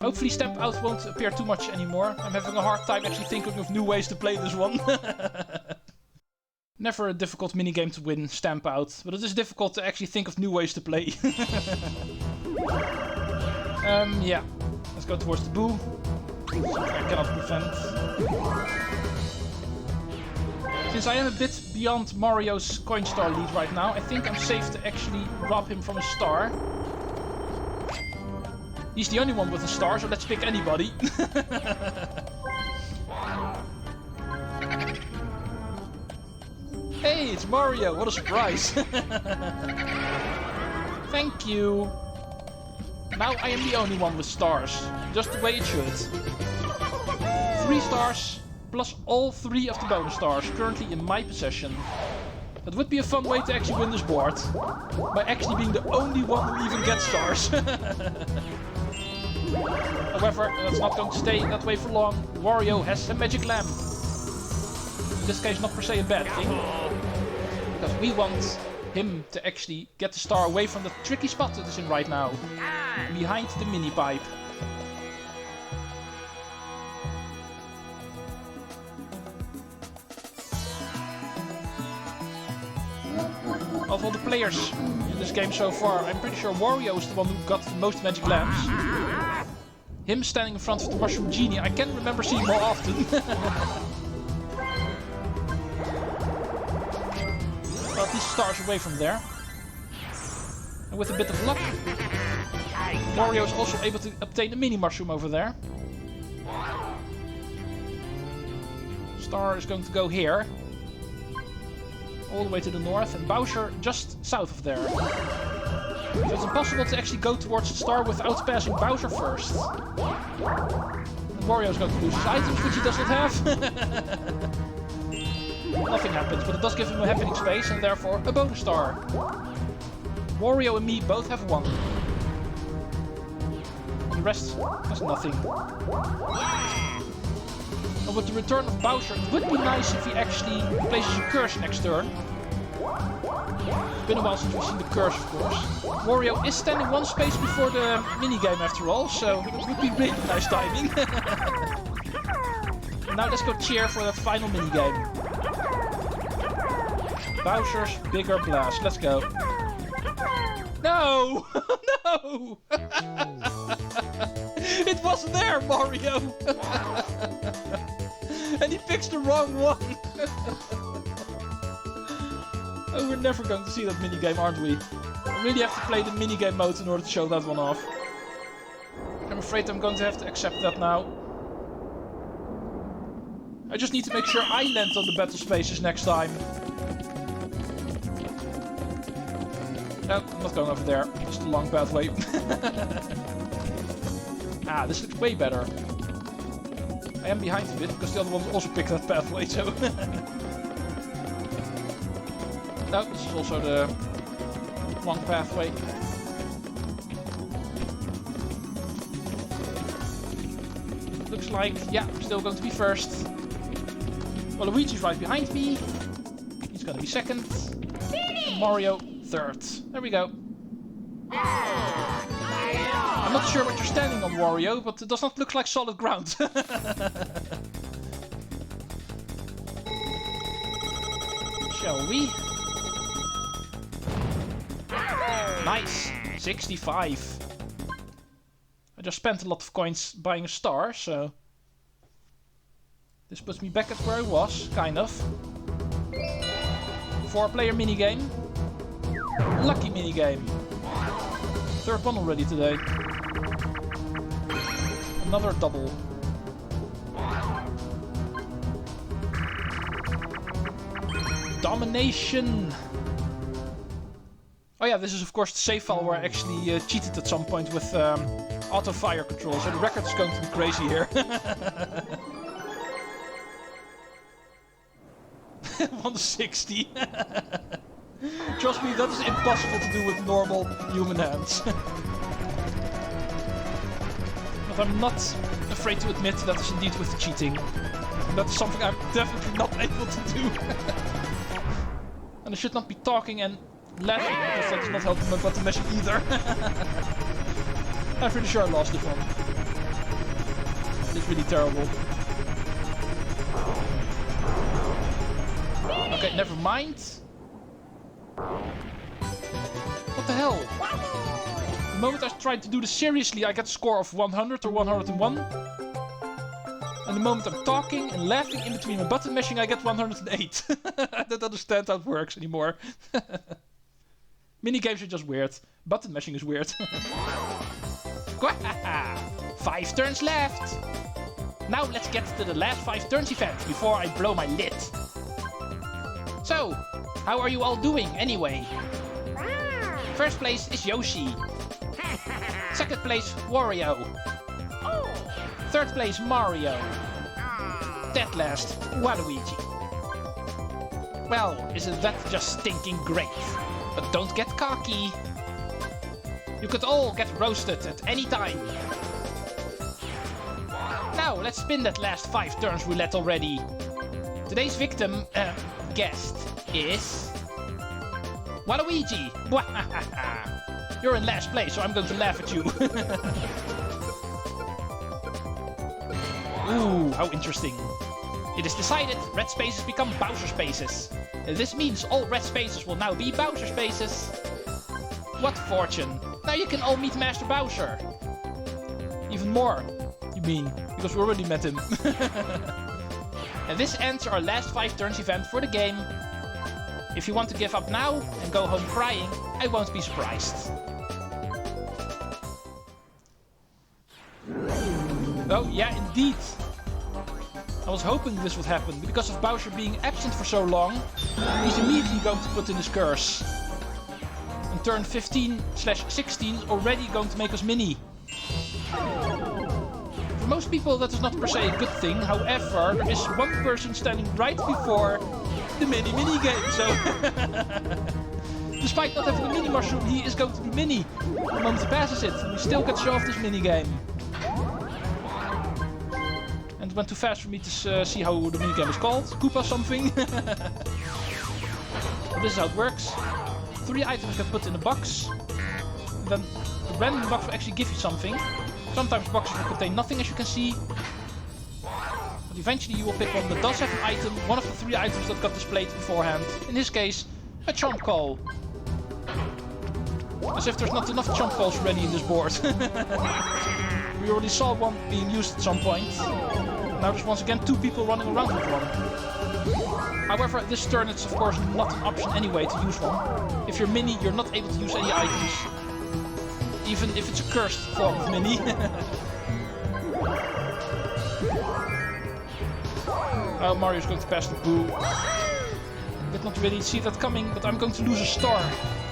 Hopefully Stamp Out won't appear too much anymore. I'm having a hard time actually thinking of new ways to play this one. Never a difficult minigame to win, Stamp Out. But it is difficult to actually think of new ways to play. Yeah. Let's go towards the boo. I cannot prevent. Since I am a bit beyond Mario's coin star lead right now, I think I'm safe to actually rob him from a star. He's the only one with a star, so let's pick anybody. Hey, it's Mario! What a surprise! Thank you! Now I am the only one with stars, just the way it should. 3 stars, plus all 3 of the bonus stars, currently in my possession. That would be a fun way to actually win this board, by actually being the only one who even gets stars. However, that's not going to stay that way for long. Wario has a magic lamp. In this case, not per se a bad thing, because we want him to actually get the star away from the tricky spot that is in right now, behind the mini pipe. Of all the players in this game so far, I'm pretty sure Wario is the one who got the most magic lamps. Him standing in front of the Mushroom Genie, I can remember seeing more often. Well, at least stars away from there. And with a bit of luck, Wario is also able to obtain a mini mushroom over there. Star is going to go here. All the way to the north, and Bowser just south of there. So it's impossible to actually go towards the star without passing Bowser first. And Wario's going to lose his items, which he does not have. Nothing happens, but it does give him a happening space, and therefore a bonus star. Wario and me both have 1. The rest has nothing. And with the return of Bowser, it would be nice if he actually places a curse next turn. It's been a while since we've seen the curse, of course. Wario is standing 1 space before the minigame after all, so it would be really nice timing. Now let's go cheer for that final minigame. Bowser's Bigger Blast. Let's go. No! No! It wasn't there, Mario! And he picks the wrong one! Oh, we're never going to see that minigame, aren't we? I really have to play the minigame mode in order to show that one off. I'm afraid I'm going to have to accept that now. I just need to make sure I land on the battle spaces next time. No, I'm not going over there. It's the long pathway. Ah, this looks way better. I am behind a bit because the other one also picked that pathway, so... No, this is also the long pathway. Looks like, yeah, I'm still going to be first. Well, Luigi's right behind me. He's going to be second. And Mario, third. There we go. I'm not sure what you're standing on, Wario, but it does not look like solid ground. Shall we? Nice! 65. I just spent a lot of coins buying a star, so... This puts me back at where I was, kind of. 4-player minigame. Lucky minigame. 3rd one already today. Another double. Domination! Oh yeah, this is of course the save file where I actually cheated at some point with auto fire control, so the record is going to be crazy here. 160. Trust me, that is impossible to do with normal human hands. But I'm not afraid to admit that is indeed with cheating. That is something I'm definitely not able to do. And I should not be talking and laughing, because that is not helping my button mashing either. I'm pretty sure I lost this one. It's really terrible. Okay, never mind. What the hell? The moment I tried to do this seriously, I get a score of 100 or 101. And the moment I'm talking and laughing in between my button mashing, I get 108. I don't understand how it works anymore. Minigames are just weird. Button mashing is weird. 5 turns left! Now let's get to the last 5 turns event before I blow my lid. So, how are you all doing anyway? First place is Yoshi. Second place, Wario. Third place, Mario. Dead last, Waluigi. Well, isn't that just stinking great? But don't get cocky. You could all get roasted at any time. Now, let's spin that last 5 turns roulette already. Today's victim, guest, is... Waluigi! You're in last place, so I'm going to laugh at you. Ooh, how interesting. It is decided red spaces become Bowser spaces. This means all red spaces will now be Bowser spaces. What fortune. Now you can all meet Master Bowser. Even more, you mean, because we already met him. And this ends our last 5 turns event for the game. If you want to give up now and go home crying, I won't be surprised. Oh, yeah, indeed. I was hoping this would happen, but because of Bowser being absent for so long, he's immediately going to put in his curse. And turn 15/16 is already going to make us mini. For most people that is not per se a good thing, however, there is one person standing right before the mini game, so... Despite not having a mini mushroom, he is going to be mini. The moment he passes it, we still get to show off this mini game. And it went too fast for me to see how the minigame is called. Koopa something. But this is how it works. 3 items get put in a box. And then the random box will actually give you something. Sometimes boxes will contain nothing, as you can see. But eventually you will pick one that does have an item. One of the 3 items that got displayed beforehand. In this case, a chomp call. As if there's not enough chomp calls already in this board. We already saw one being used at some point. Now there's once again 2 people running around with one. However, this turn it's of course not an option anyway to use one. If you're mini, you're not able to use any items. Even if it's a cursed form of mini. Oh, Mario's going to pass the boo. Did not really see that coming, but I'm going to lose a star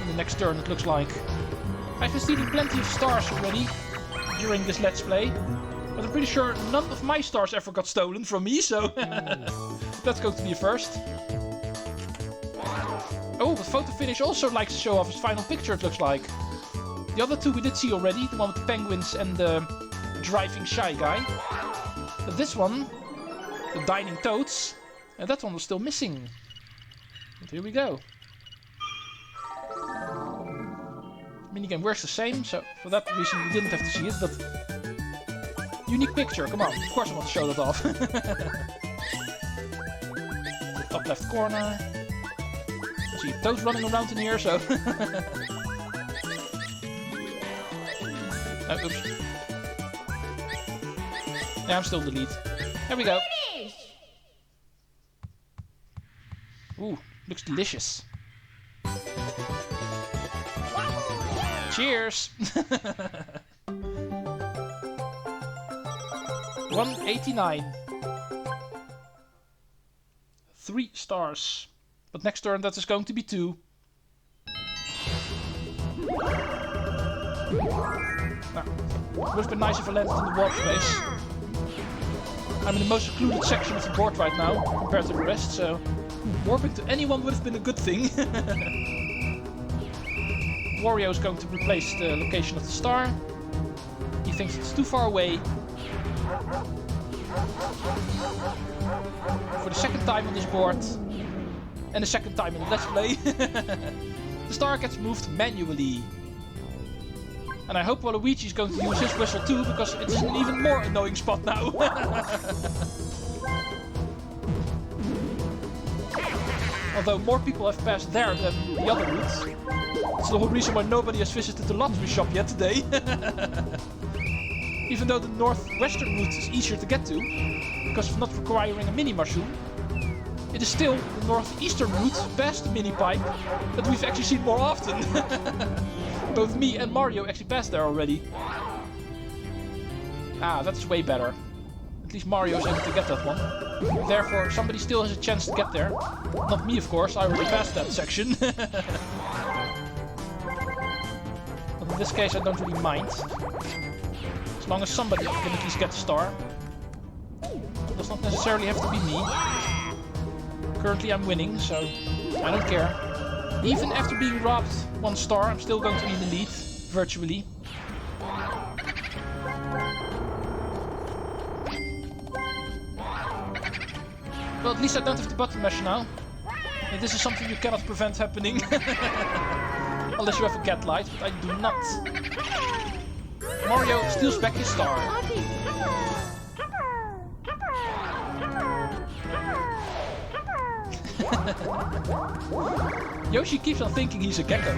in the next turn, it looks like. I've been stealing plenty of stars already during this Let's Play. But I'm pretty sure none of my stars ever got stolen from me, so that's going to be a first. Oh, but Photo Finish also likes to show off his final picture, it looks like. The other 2 we did see already, the one with the penguins and the driving shy guy. But this one, the dining toads, and that one was still missing. But here we go. Minigame works the same, so for that reason we didn't have to see it, but... Unique picture, come on, of course I want to show that off. The top left corner. I see toads running around in here, so... Oh, oops. Yeah, I'm still in the lead. There we go. Ooh, looks delicious. Cheers! 189. 3 stars. But next turn that is going to be 2. Now, it would have been nice if I landed in the warp space. I'm in the most secluded section of the board right now, compared to the rest, so... warping to anyone would have been a good thing. Wario is going to replace the location of the star. He thinks it's too far away. For the second time on this board, and the second time in the Let's Play, the star gets moved manually. And I hope Waluigi is going to use his whistle too, because it's an even more annoying spot now. Although more people have passed there than the other routes. It's the whole reason why nobody has visited the lottery shop yet today. Even though the northwestern route is easier to get to, because of not requiring a mini mushroom, it is still the northeastern route past the mini pipe that we've actually seen more often. Both me and Mario actually passed there already. Ah, that's way better. At least Mario is able to get that one. Therefore, somebody still has a chance to get there. Not me, of course, I already passed that section. But in this case, I don't really mind. As long as somebody can at least get the star. It does not necessarily have to be me. Currently I'm winning, so I don't care. Even after being robbed 1 star, I'm still going to be in the lead, virtually. Well, at least I don't have the button mash now. And this is something you cannot prevent happening. Unless you have a cat light, but I do not. Mario steals back his star. Yoshi keeps on thinking he's a gecko.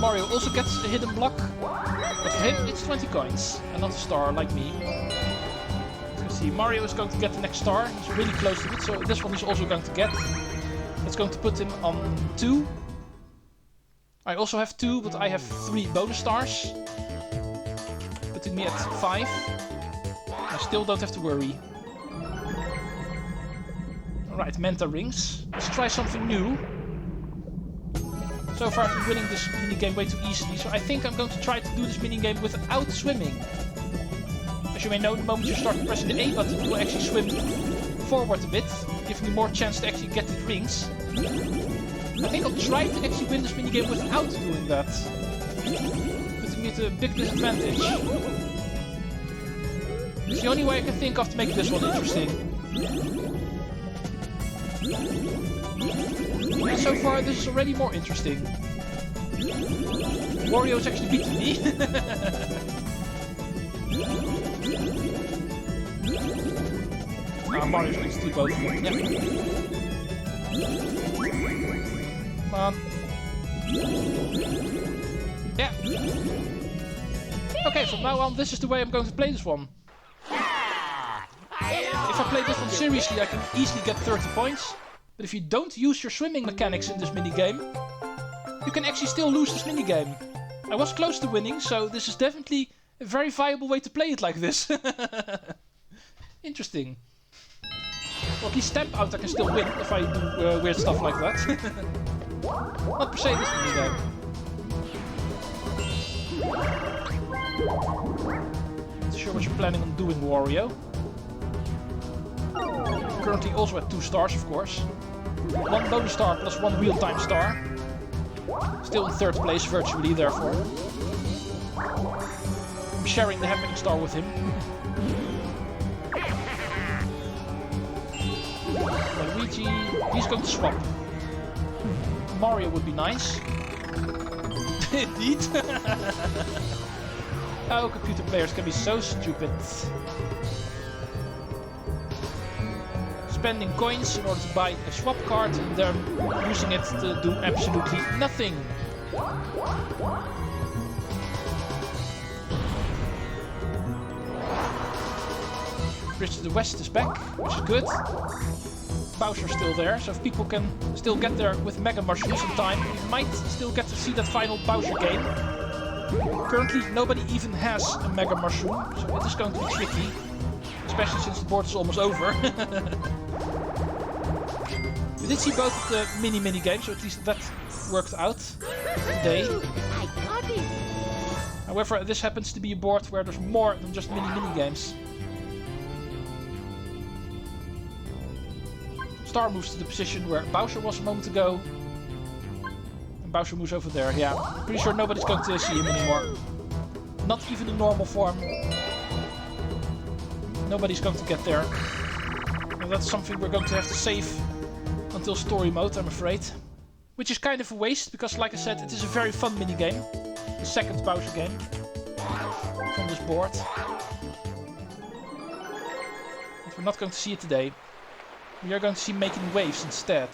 Mario also gets a hidden block, but for him it's 20 coins and not a star like me. As you can see, Mario is going to get the next star. He's really close to it, so this one he's also going to get. That's going to put him on 2. I also have 2, but I have 3 bonus stars, putting me at 5. I still don't have to worry. Right, Manta rings. Let's try something new. So far I've been winning this minigame way too easily, so I think I'm going to try to do this minigame without swimming. As you may know, the moment you start pressing the A button, you will actually swim forward a bit, giving you more chance to actually get the rings. I think I'll try to actually win this minigame without doing that. Putting me at a big disadvantage. It's the only way I can think of to make this one interesting. And so far this is already more interesting. Wario's actually beating me. Mario's going to do both of them. Yeah. Come on. Yeah. Okay, from now on this is the way I'm going to play this one. If I play this one seriously, I can easily get 30 points. But if you don't use your swimming mechanics in this minigame, you can actually still lose this minigame. I was close to winning, so this is definitely a very viable way to play it like this. Interesting. Well, at least Stamp Out I can still win if I do weird stuff like that. Not per se this minigame. Not sure what you're planning on doing, Wario. Currently also at 2 stars, of course. 1 bonus star plus 1 real-time star. Still in 3rd place, virtually, therefore. I'm sharing the happening star with him. Luigi, he's going to swap. Mario would be nice. Indeed. Oh, computer players can be so stupid. Spending coins in order to buy a swap card and then using it to do absolutely nothing. Bridge to the West is back, which is good. Bowser's still there, so if people can still get there with Mega Mushrooms in time, we might still get to see that final Bowser game. Currently nobody even has a Mega Mushroom, so it is going to be tricky. Especially since the board is almost over. We did see both of the mini games, so at least that worked out today. However, this happens to be a board where there's more than just mini games. Star moves to the position where Bowser was a moment ago. And Bowser moves over there, yeah. I'm pretty sure nobody's going to see him anymore. Not even in normal form. Nobody's going to get there. And that's something we're going to have to save until story mode, I'm afraid. Which is kind of a waste, because like I said, it is a very fun minigame. the second Bowser game from this board. But we're not going to see it today. We are going to see Making Waves instead.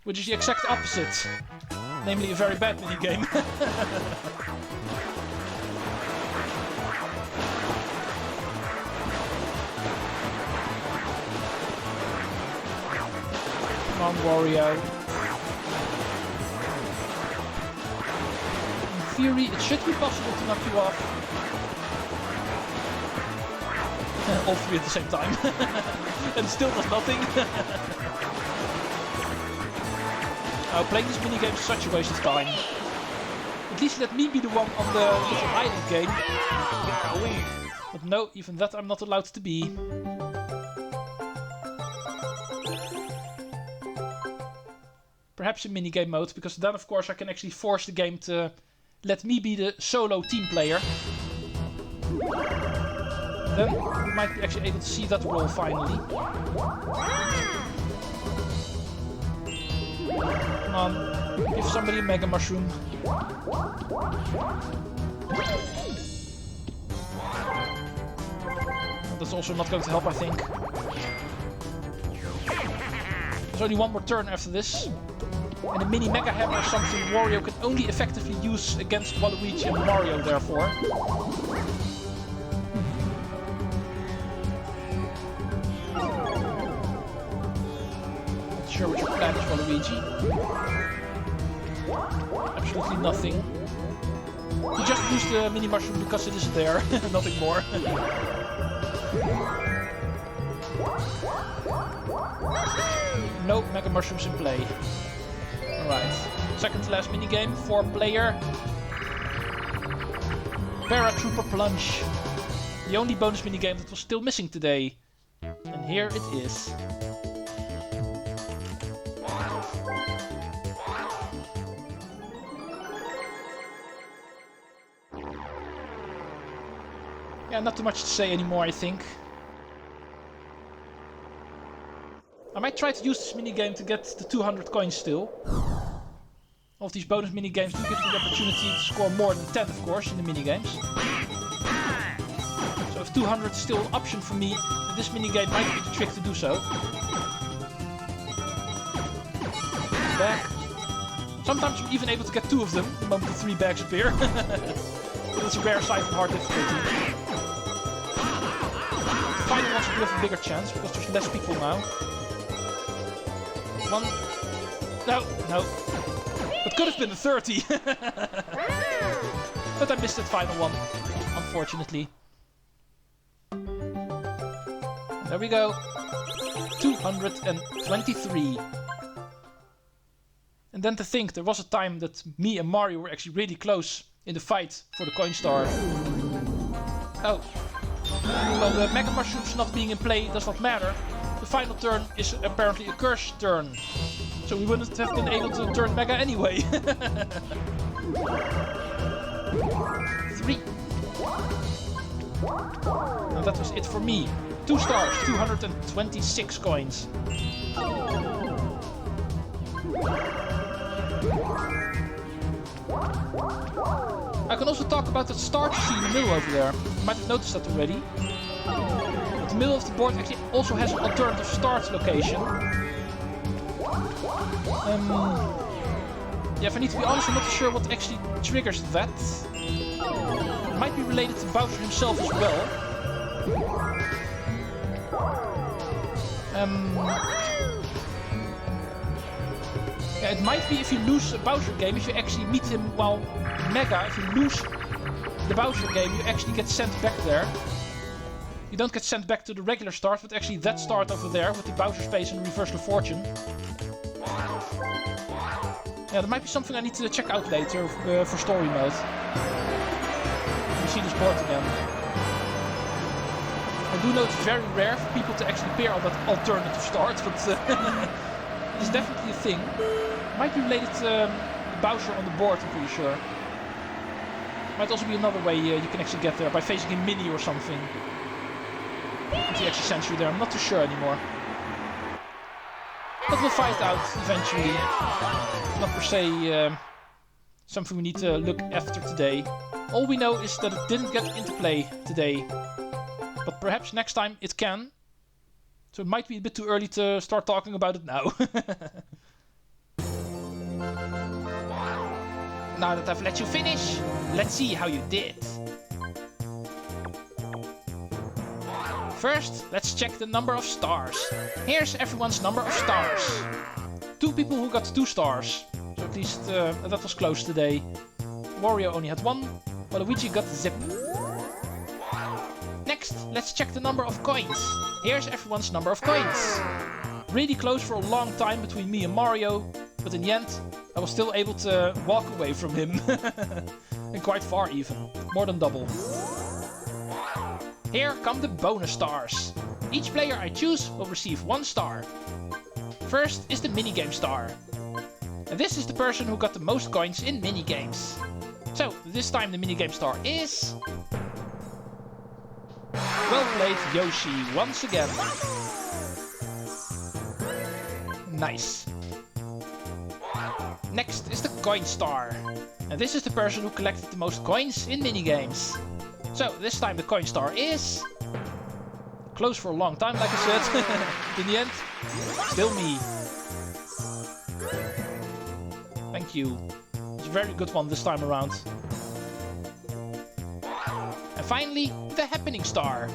Which is the exact opposite. Namely a very bad minigame. Come on, Wario. In theory, it should be possible to knock you off. All three at the same time. And still does nothing. Oh, playing this minigame is such a waste of time. At least let me be the one on the little island game. But no, even that I'm not allowed to be. Perhaps in minigame mode, because then of course I can actually force the game to let me be the solo team player. Then we might be actually able to see that role finally. Come on, give somebody a Mega Mushroom. That's also not going to help, I think. There's only one more turn after this. And a mini Mega Hammer is something Wario can only effectively use against Waluigi and Mario, therefore. Not sure what your plan is, Waluigi. Absolutely nothing. You just use the mini mushroom because it is there, nothing more. No Mega Mushrooms in play. Alright, second to last minigame, 4-player. Paratrooper Plunge. The only bonus minigame that was still missing today. And here it is. Yeah, not too much to say anymore, I think. I might try to use this minigame to get the 200 coins still. All of these bonus minigames do give you the opportunity to score more than 10, of course, in the minigames. So if 200 is still an option for me, this minigame might be the trick to do so. Back. Sometimes you're even able to get 2 of them, the moment the 3 bags appear. But it's a rare sight on hard difficulty. The final ones will have a bigger chance, because there's less people now. One. No. It could have been a 30. But I missed that final one, unfortunately. There we go. 223. And then to think, there was a time that me and Mario were actually really close in the fight for the coin star. Oh. Well, the Mega Mushrooms not being in play does not matter. The final turn is apparently a curse turn. So we wouldn't have been able to turn Mega anyway. 3. And that was it for me. 2 stars, 226 coins. I can also talk about that starch you see in the middle over there. You might have noticed that already. But the middle of the board actually also has an alternative start location. Yeah, if I need to be honest, I'm not sure what actually triggers that. It might be related to Bowser himself as well. Yeah, it might be if you lose a Bowser game, if you actually meet him while Mega, if you lose the Bowser game, you actually get sent back there. You don't get sent back to the regular start, but actually that start over there with the Bowser space and Reversal of Fortune. Yeah, that might be something I need to check out later for story mode. You see this board again. I do know it's very rare for people to actually pair on that alternative start, but it's definitely a thing. It might be related to Bowser on the board, I'm pretty sure. Might also be another way you can actually get there, by facing him mini or something. If he actually sends you there, I'm not too sure anymore. But we'll find out eventually. Not per se Something we need to look after today. All we know is that it didn't get into play today. But perhaps next time it can. So it might be a bit too early to start talking about it now. Now that I've let you finish, let's see how you did. First, let's check the number of stars. Here's everyone's number of stars. 2 people who got 2 stars. So at least that was close today. Wario only had 1, while Luigi got zip. Next, let's check the number of coins. Here's everyone's number of coins. Really close for a long time between me and Mario, but in the end, I was still able to walk away from him. And quite far even. More than double. Here come the bonus stars. Each player I choose will receive 1 star. First is the minigame star. And this is the person who got the most coins in minigames. So, this time the minigame star is... Well played, Yoshi, once again. Nice. Next is the coin star. And this is the person who collected the most coins in minigames. So, this time the coin star is... Close for a long time, like I said. In the end, still me. Thank you. It's a very good one this time around. And finally, the happening star.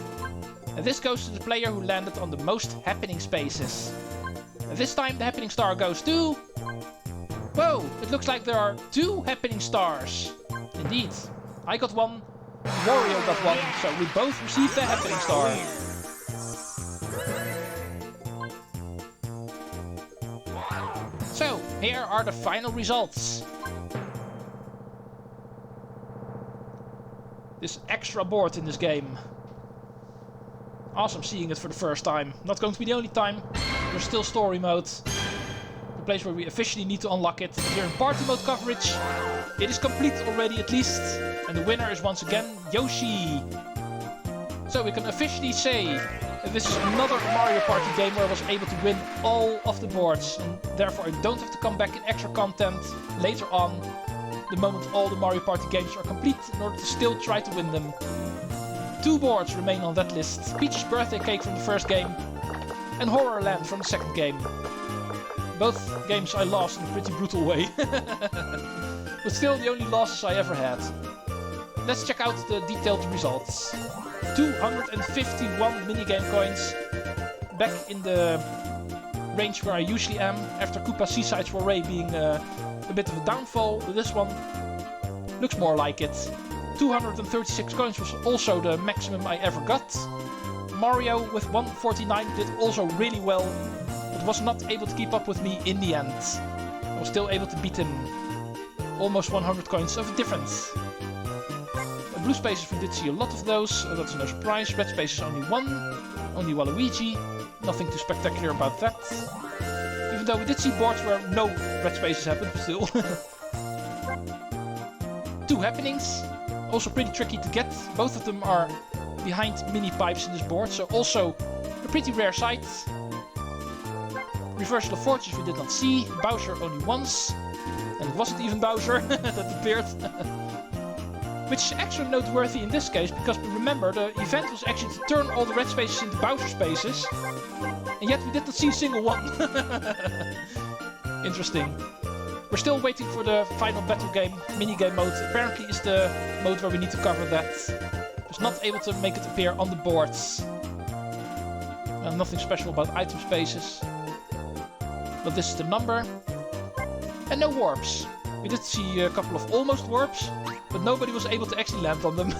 And this goes to the player who landed on the most happening spaces. And this time the happening star goes to... Whoa, it looks like there are 2 happening stars. Indeed. I got 1, Wario got 1, so we both received the happening star. So, here are the final results. This extra board in this game. Awesome seeing it for the first time. Not going to be the only time. There's still story mode. The place where we officially need to unlock it. Here in party mode coverage, it is complete already at least. And the winner is once again Yoshi. So we can officially say that this is another Mario Party game where I was able to win all of the boards. And therefore I don't have to come back in extra content later on. The moment all the Mario Party games are complete in order to still try to win them. 2 boards remain on that list. Peach's birthday cake from the first game and Horrorland from the second game. Both games I lost in a pretty brutal way. But still the only losses I ever had. Let's check out the detailed results. 251 minigame coins. Back in the range where I usually am after Koopa Seaside Soiree being a bit of a downfall. This one looks more like it. 236 coins was also the maximum I ever got. Mario with 149 did also really well, but was not able to keep up with me in the end. I was still able to beat him. Almost 100 coins of difference. Blue spaces, we did see a lot of those, that's no surprise. Red spaces only 1, only Waluigi. Nothing too spectacular about that. Even though we did see boards where no red spaces happened, but still. 2 happenings. Also pretty tricky to get. Both of them are behind mini pipes in this board, so also a pretty rare sight. Reversal of Fortunes we did not see. Bowser only once. And it wasn't even Bowser that appeared. Which is extra noteworthy in this case, because remember, the event was actually to turn all the red spaces into Bowser spaces. And yet we did not see a single one. Interesting. We're still waiting for the final battle game, minigame mode. Apparently is the mode where we need to cover that. Was not able to make it appear on the boards. Nothing special about item spaces. But this is the number. And no warps. We did see a couple of almost warps, but nobody was able to actually land on them.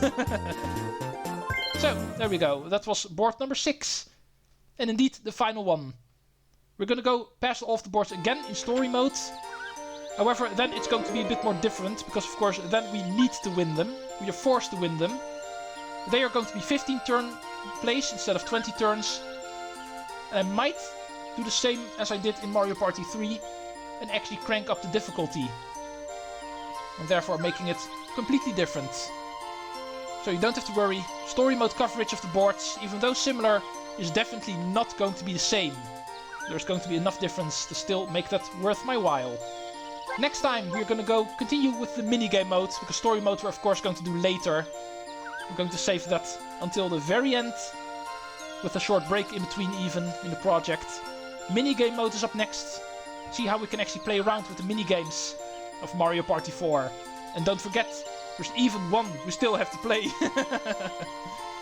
So, there we go. That was board number 6. And indeed, the final one. We're gonna go past all of the boards again in story mode. However, then it's going to be a bit more different, because of course then we need to win them. We are forced to win them. They are going to be 15 turn plays instead of 20 turns. And I might do the same as I did in Mario Party 3 and actually crank up the difficulty. And therefore making it completely different. So you don't have to worry, story mode coverage of the boards, even though similar, is definitely not going to be the same. There's going to be enough difference to still make that worth my while. Next time we're gonna go continue with the minigame mode, because story mode we're of course going to do later. We're going to save that until the very end, with a short break in between even in the project. Minigame mode is up next. See how we can actually play around with the minigames of Mario Party 4. And don't forget, there's even one we still have to play.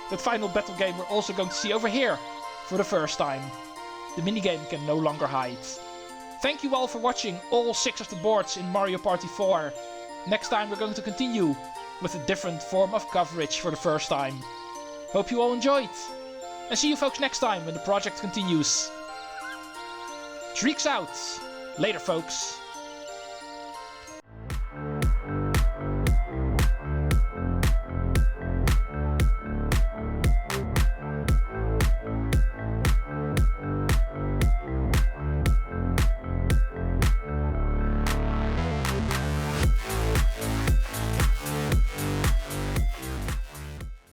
That final battle game we're also going to see over here for the first time. The minigame can no longer hide. Thank you all for watching all 6 of the boards in Mario Party 4. Next time we're going to continue with a different form of coverage for the first time. Hope you all enjoyed. And see you folks next time when the project continues. Treecks out. Later folks.